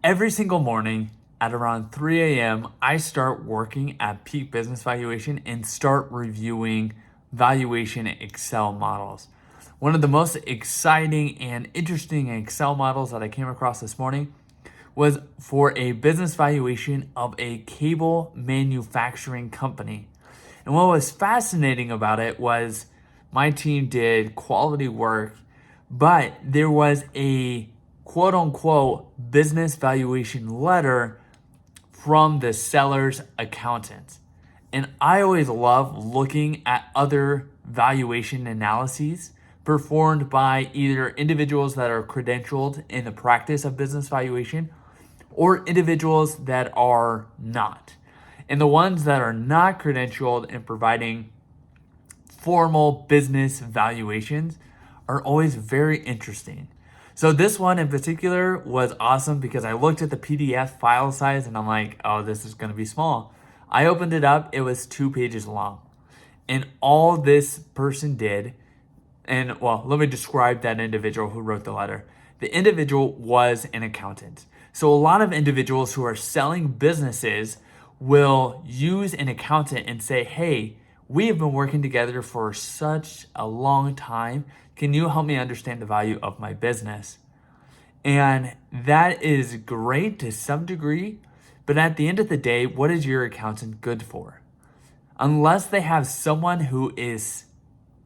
Every single morning at around 3 a.m., I start working at Peak Business Valuation and start reviewing valuation Excel models. One of the most exciting and interesting Excel models that I came across this morning was for a business valuation of a cable manufacturing company. And what was fascinating about it was my team did quality work, but there was a quote unquote business valuation letter from the seller's accountant. And I always love looking at other valuation analyses performed by either individuals that are credentialed in the practice of business valuation or individuals that are not. And the ones that are not credentialed in providing formal business valuations are always very interesting. So this one in particular was awesome because I looked at the PDF file size and I'm like, oh, this is going to be small. I opened it up, it was 2 pages long. And all this person did, and well, let me describe that individual who wrote the letter. The individual was an accountant. So a lot of individuals who are selling businesses will use an accountant and say, hey, we have been working together for such a long time. Can you help me understand the value of my business? And that is great to some degree, but at the end of the day, what is your accountant good for? Unless they have someone who is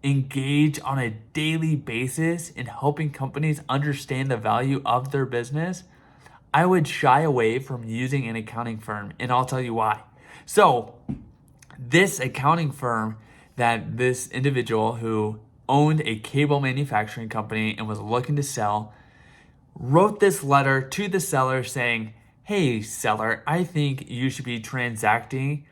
engaged on a daily basis in helping companies understand the value of their business, I would shy away from using an accounting firm, and I'll tell you why. So, this accounting firm that this individual who owned a cable manufacturing company and was looking to sell wrote this letter to the seller saying, hey, seller, I think you should be transacting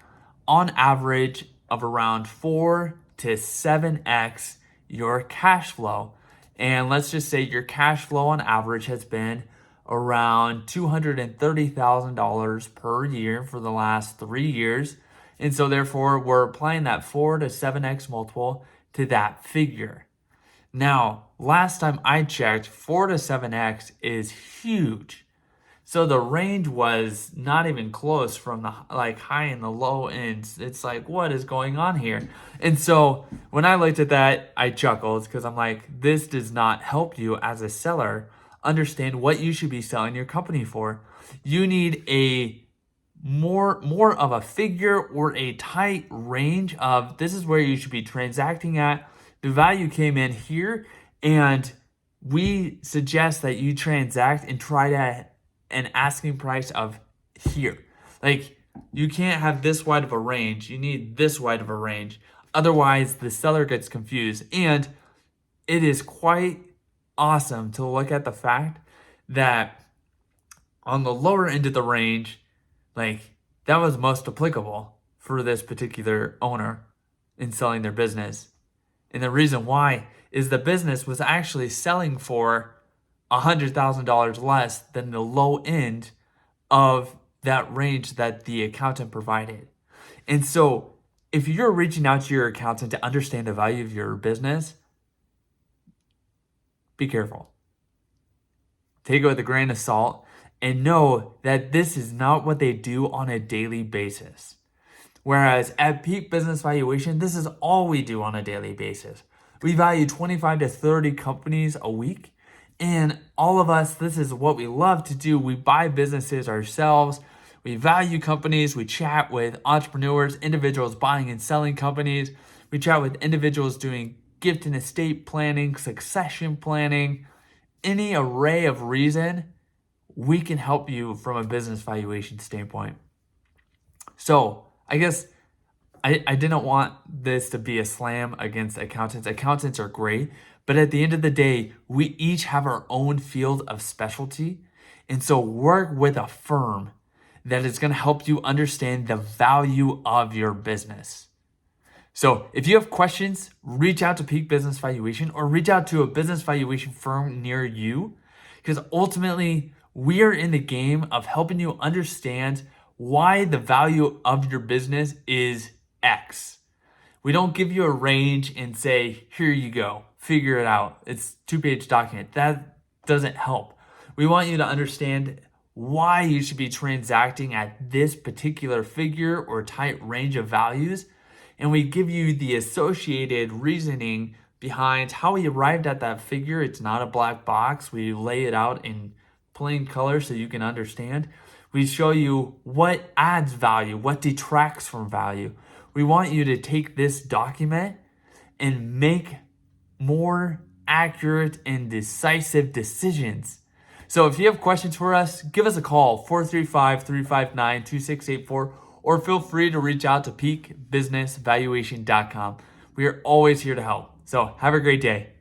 on average of around 4 to 7x your cash flow. And let's just say your cash flow on average has been around $230,000 per year for the last 3 years. And so therefore we're applying that 4 to 7x multiple to that figure. Now, last time I checked, 4 to 7x is huge. So the range was not even close from the high and the low ends. It's like, what is going on here? And so when I looked at that, I chuckled because I'm like, this does not help you as a seller understand what you should be selling your company for. You need a more of a figure or a tight range of this is where you should be transacting at. The value came in here, and we suggest that you transact and try to an asking price of here. Like, you can't have this wide of a range. You need this wide of a range. Otherwise, the seller gets confused. And it is quite awesome to look at the fact that on the lower end of the range, that was most applicable for this particular owner in selling their business. And the reason why is the business was actually selling for $100,000 less than the low end of that range that the accountant provided. And so if you're reaching out to your accountant to understand the value of your business, be careful. Take it with a grain of salt and know that this is not what they do on a daily basis. Whereas at Peak Business Valuation, this is all we do on a daily basis. We value 25 to 30 companies a week. And all of us, this is what we love to do. We buy businesses ourselves. We value companies. We chat with entrepreneurs, individuals buying and selling companies. We chat with individuals doing gift and estate planning, succession planning, any array of reason. We can help you from a business valuation standpoint. So I guess I didn't want this to be a slam against accountants. Accountants are great, but at the end of the day, we each have our own field of specialty. And so work with a firm that is going to help you understand the value of your business. So if you have questions, reach out to Peak Business Valuation or reach out to a business valuation firm near you, because ultimately we are in the game of helping you understand why the value of your business is X. We don't give you a range and say, here you go, figure it out. It's 2-page document. That doesn't help. We want you to understand why you should be transacting at this particular figure or tight range of values. And we give you the associated reasoning behind how we arrived at that figure. It's not a black box. We lay it out in plain color so you can understand. We show you what adds value, what detracts from value. We want you to take this document and make more accurate and decisive decisions. So if you have questions for us, give us a call, 435-359-2684, or feel free to reach out to peakbusinessvaluation.com. We are always here to help. So have a great day.